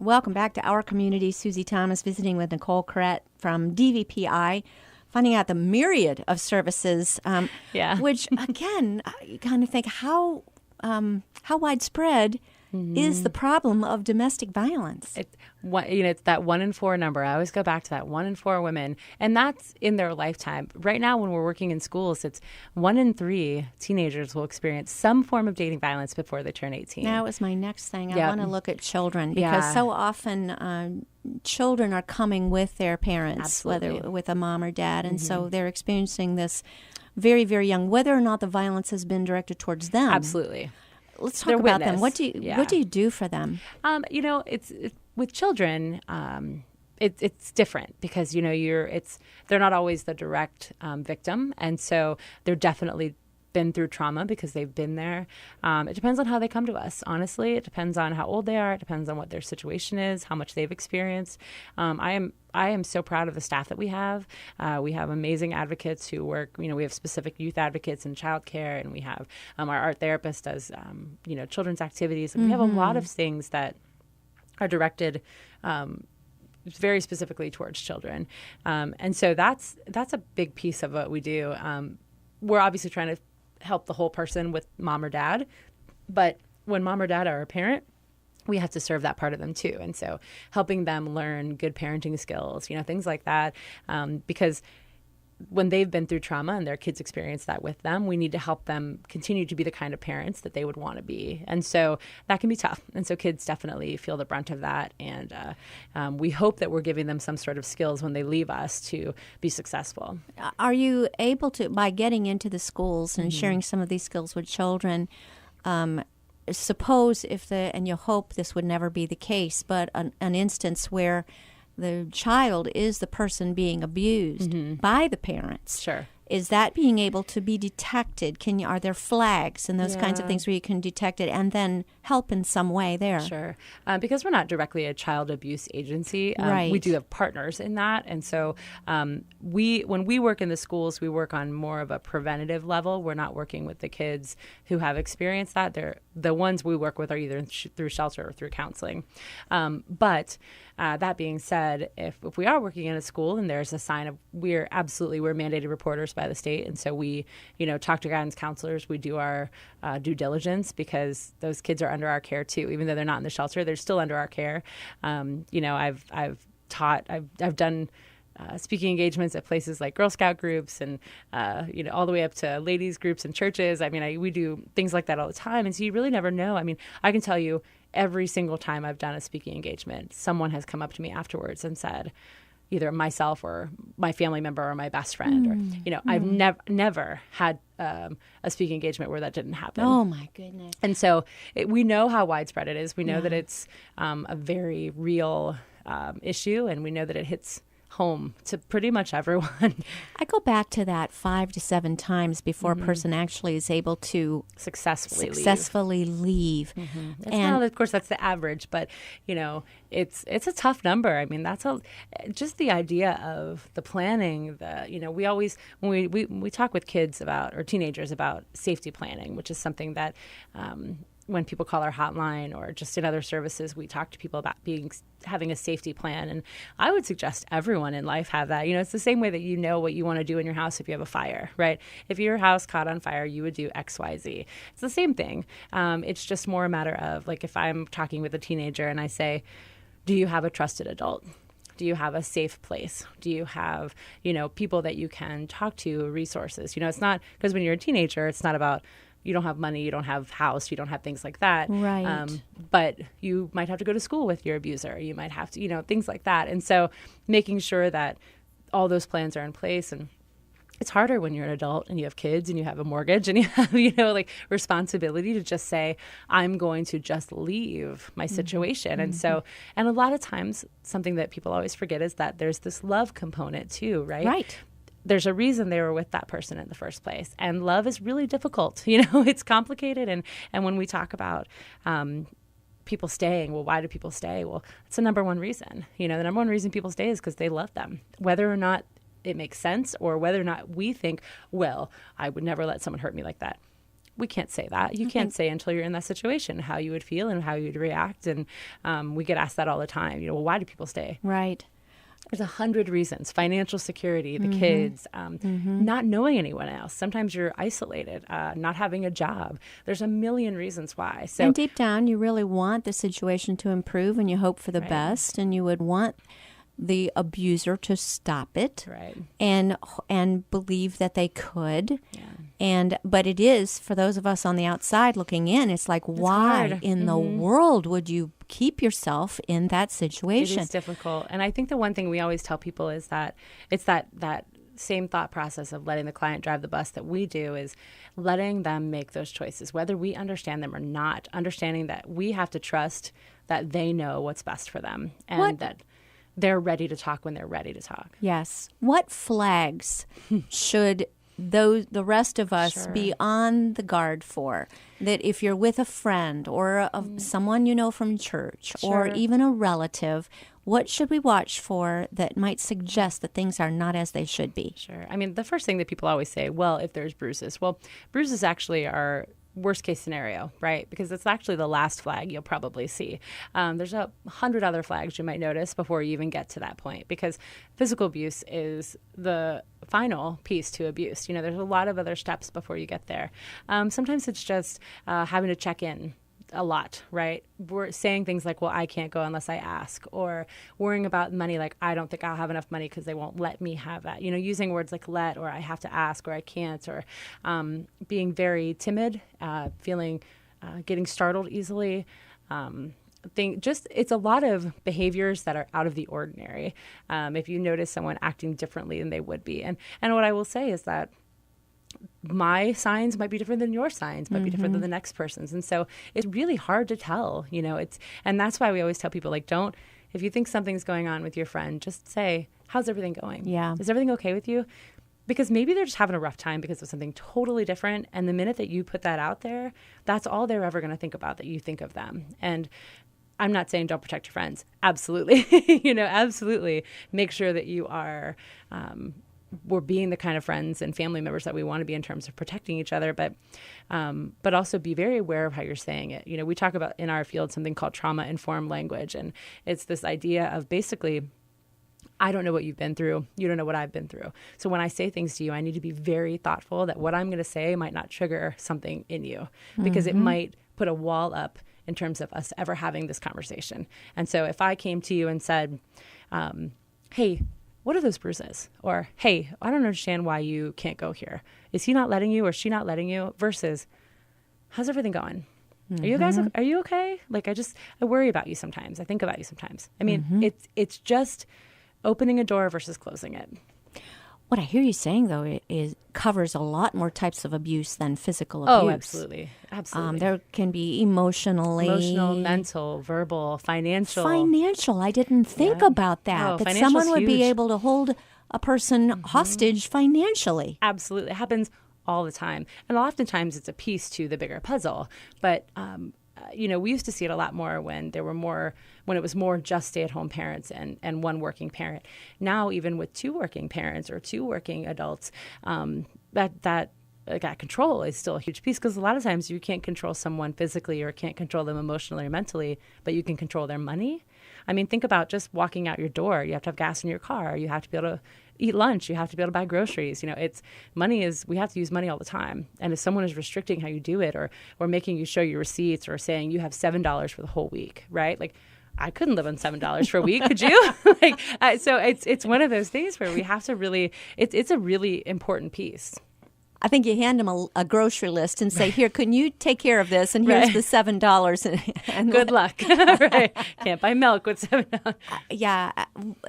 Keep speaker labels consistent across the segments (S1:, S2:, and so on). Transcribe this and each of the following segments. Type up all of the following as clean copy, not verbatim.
S1: Welcome back to Our Community. Susie Thomas visiting with Nicole Corrett from DVPI, finding out the myriad of services, which, again, you kind of think how widespread is the problem of domestic violence.
S2: It's that 1 in 4 number. I always go back to that 1 in 4 women, and that's in their lifetime. Right now, when we're working in schools, it's 1 in 3 teenagers will experience some form of dating violence before they turn 18.
S1: That was my next thing. I want to look at children because so often children are coming with their parents,
S2: Absolutely.
S1: whether with a mom or dad, and so they're experiencing this very, very young, whether or not the violence has been directed towards them.
S2: Absolutely.
S1: Let's talk about them. What do you do for them?
S2: It's with children. It's different because they're not always the direct victim, and so they're definitely been through trauma because they've been there. It depends on how they come to us. Honestly, it depends on how old they are. It depends on what their situation is, how much they've experienced. I am so proud of the staff that we have. We have amazing advocates who work. We have specific youth advocates in childcare, and we have our art therapist does children's activities. And we have a lot of things that are directed very specifically towards children, and so that's a big piece of what we do. We're obviously trying to help the whole person with mom or dad, but when mom or dad are a parent, we have to serve that part of them too. And so helping them learn good parenting skills, things like that, because when they've been through trauma and their kids experience that with them, we need to help them continue to be the kind of parents that they would want to be. And so that can be tough. And so kids definitely feel the brunt of that. And we hope that we're giving them some sort of skills when they leave us to be successful.
S1: Are you able to, by getting into the schools and sharing some of these skills with children, suppose and you hope this would never be the case, but an instance where the child is the person being abused by the parents.
S2: Sure.
S1: Is that being able to be detected? Are there flags and those kinds of things where you can detect it and then help in some way there?
S2: Sure. Because we're not directly a child abuse agency,
S1: right.
S2: We do have partners in that. And so when we work in the schools, we work on more of a preventative level. We're not working with the kids who have experienced that. The ones we work with are either through shelter or through counseling. But that being said, if we are working in a school and there's a sign of we're mandated reporters by the state, and so we talk to guidance counselors. We do our due diligence because those kids are under our care too, even though they're not in the shelter. They're still under our care. I've done speaking engagements at places like Girl Scout groups and all the way up to ladies groups and churches. We do things like that all the time, and so you really never know. I can tell you every single time I've done a speaking engagement, someone has come up to me afterwards and said, either myself or my family member or my best friend, I've never had a speaking engagement where that didn't happen.
S1: Oh my goodness.
S2: And so we know how widespread it is. We know that it's a very real issue, and we know that it hits home to pretty much everyone.
S1: I go back to that 5 to 7 times before a person actually is able to successfully leave.
S2: And of course, that's the average, but it's a tough number. That's just the idea of the planning. We always when we talk with kids or teenagers about safety planning, which is something that when people call our hotline or just in other services, we talk to people about having a safety plan. And I would suggest everyone in life have that. It's the same way that you know what you want to do in your house if you have a fire, right? If your house caught on fire, you would do X, Y, Z. It's the same thing. It's just more a matter of, like, if I'm talking with a teenager and I say, do you have a trusted adult? Do you have a safe place? Do you have, people that you can talk to, resources? It's not, because when you're a teenager, it's not about, you don't have money, you don't have house, you don't have things like that.
S1: Right.
S2: But you might have to go to school with your abuser. You might have to, things like that. And so making sure that all those plans are in place. And it's harder when you're an adult and you have kids and you have a mortgage and you have, responsibility to just say, I'm going to just leave my situation. And so, and a lot of times something that people always forget is that there's this love component too, right?
S1: Right.
S2: There's a reason they were with that person in the first place. And love is really difficult. It's complicated. And when we talk about people staying, well, why do people stay? Well, it's the number one reason. The number one reason people stay is because they love them. Whether or not it makes sense or whether or not we think, well, I would never let someone hurt me like that. we can't say that. You can't say until you're in that situation how you would feel and how you would react. And we get asked that all the time. Well, why do people stay?
S1: Right.
S2: There's 100 reasons: financial security, the kids, not knowing anyone else. Sometimes you're isolated, not having a job. There's a million reasons why. So,
S1: and deep down, you really want the situation to improve, and you hope for the best, and you would want the abuser to stop it, and believe that they could. But it is, for those of us on the outside looking in, it's like, why in the world would you keep yourself in that situation?
S2: It is difficult. And I think the one thing we always tell people is that it's that same thought process of letting the client drive the bus that we do, is letting them make those choices, whether we understand them or not, understanding that we have to trust that they know what's best for them, and that they're ready to talk when they're ready to talk.
S1: Yes. What flags should the rest of us be on the guard for? That if you're with a friend or someone you know from church or even a relative, what should we watch for that might suggest that things are not as they should be?
S2: Sure. I mean, the first thing that people always say, well, if there's bruises. Well, bruises actually are worst case scenario, right? Because it's actually the last flag you'll probably see. There's 100 other flags you might notice before you even get to that point, because physical abuse is the final piece to abuse. There's a lot of other steps before you get there. Sometimes it's just having to check in a lot, right? We're saying things like, well, I can't go unless I ask, or worrying about money, like, I don't think I'll have enough money because they won't let me have that. Using words like let, or I have to ask, or I can't, or being very timid, getting startled easily. It's a lot of behaviors that are out of the ordinary. If you notice someone acting differently than they would be. And what I will say is that my signs might be different than your signs, might be different than the next person's. And so it's really hard to tell, and that's why we always tell people, like, if you think something's going on with your friend, just say, how's everything going?
S1: Yeah.
S2: Is everything okay with you? Because maybe they're just having a rough time because of something totally different. And the minute that you put that out there, that's all they're ever going to think about, that you think of them. And I'm not saying don't protect your friends. Absolutely. Absolutely. Make sure that you are, we're being the kind of friends and family members that we want to be in terms of protecting each other, but also be very aware of how you're saying it. We talk about in our field something called trauma-informed language, and it's this idea of basically, I don't know what you've been through. You don't know what I've been through. So when I say things to you, I need to be very thoughtful that what I'm going to say might not trigger something in you, because it might put a wall up in terms of us ever having this conversation. And so if I came to you and said, hey, what are those bruises? Or, hey, I don't understand why you can't go here. Is he not letting you, or is she not letting you? Versus, how's everything going? Are you okay? Like, I worry about you sometimes. I think about you sometimes. I mean, it's just opening a door versus closing it.
S1: What I hear you saying, though, is covers a lot more types of abuse than physical abuse.
S2: Oh, absolutely. Absolutely.
S1: There can be emotional,
S2: mental, verbal, financial.
S1: I didn't think about that. That someone would be able to hold a person hostage financially.
S2: Absolutely. It happens all the time. And oftentimes it's a piece to the bigger puzzle. But we used to see it a lot more when it was more just stay-at-home parents and one working parent. Now, even with two working parents or two working adults, that control is still a huge piece, because a lot of times you can't control someone physically or can't control them emotionally or mentally, but you can control their money. I mean, think about just walking out your door. You have to have gas in your car. You have to be able to eat lunch. You have to be able to buy groceries. We have to use money all the time. And if someone is restricting how you do it, or making you show your receipts, or saying you have $7 for the whole week, right? Like, I couldn't live on $7 for a week. Could you? So it's one of those things where we have to really, it's a really important piece.
S1: I think you hand them a grocery list and say, here, can you take care of this? And here's the $7. And
S2: good luck. Right. Can't buy milk with $7.
S1: Yeah.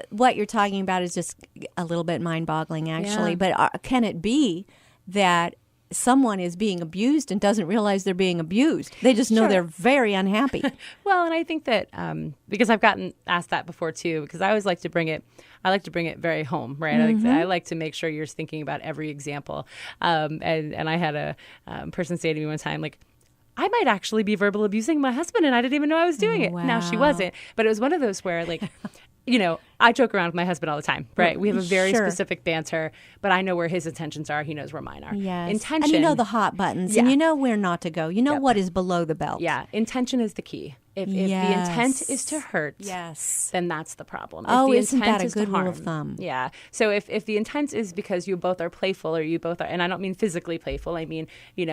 S1: What you're talking about is just a little bit mind-boggling, actually. Yeah. But can it be that someone is being abused and doesn't realize they're being abused? They just know they're very unhappy.
S2: Well, and I think that because I've gotten asked that before, too, because I always like to bring it very home, right? I like to make sure you're thinking about every example. And I had a person say to me one time, like, I might actually be verbal abusing my husband and I didn't even know I was doing it.
S1: Wow.
S2: Now, she wasn't. But it was one of those where, like, I joke around with my husband all the time, right? We have a very
S1: Sure.
S2: specific banter, but I know where his intentions are. He knows where mine are.
S1: Yes.
S2: Intention.
S1: And you know the hot buttons, and you know where not to go. You know what is below the belt.
S2: Yeah. Intention is the key. If the intent is to hurt, then that's the problem. If the
S1: isn't
S2: intent
S1: that a
S2: is
S1: good
S2: to harm,
S1: rule of thumb?
S2: Yeah. So if the intent is because you both are playful or you both are, and I don't mean physically playful, I mean, you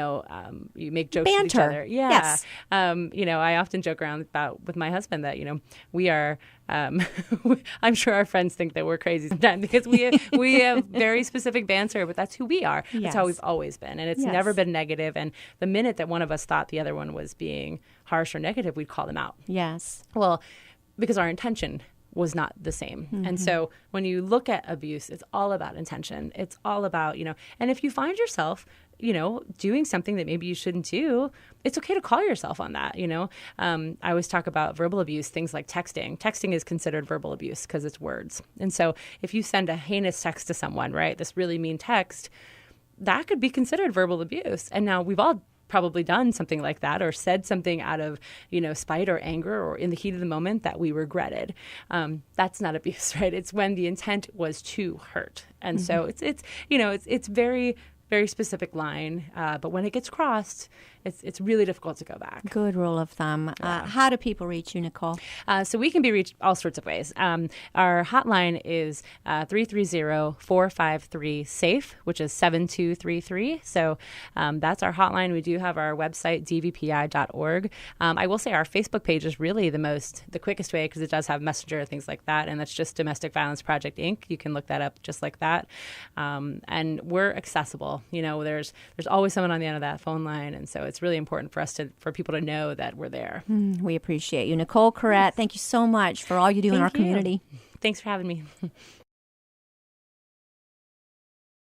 S2: make jokes with each
S1: Banter.
S2: other. Yeah.
S1: Yes.
S2: I often joke around with my husband that, we are, I'm sure our friends think that we're crazy sometimes because we have very specific banter, but that's who we are. That's how we've always been. And it's never been negative. And the minute that one of us thought the other one was being harsh or negative, we'd call them out.
S1: Yes.
S2: Well, because our intention was not the same. Mm-hmm. And so when you look at abuse, it's all about intention. It's all about, and if you find yourself, doing something that maybe you shouldn't do, it's okay to call yourself on that. I always talk about verbal abuse, things like texting. Texting is considered verbal abuse because it's words. And so if you send a heinous text to someone, right, this really mean text, that could be considered verbal abuse. And now we've all probably done something like that or said something out of, spite or anger or in the heat of the moment that we regretted. That's not abuse, right? It's when the intent was to hurt. And so it's very, very specific line. But when it gets crossed, it's really difficult to go back.
S1: Good rule of thumb. How do people reach you, Nicole?
S2: So we can be reached all sorts of ways. Our hotline is 330-453-SAFE, which is 7233. So that's our hotline. We do have our website, dvpi.org. I will say our Facebook page is really the quickest way because it does have Messenger and things like that. And that's just Domestic Violence Project, Inc. You can look that up just like that. And we're accessible. There's always someone on the end of that phone line. And so it's really important for people to know that we're there.
S1: We appreciate you. Nicole Corrett, thank you so much for all you do in our community.
S2: Thanks for having me.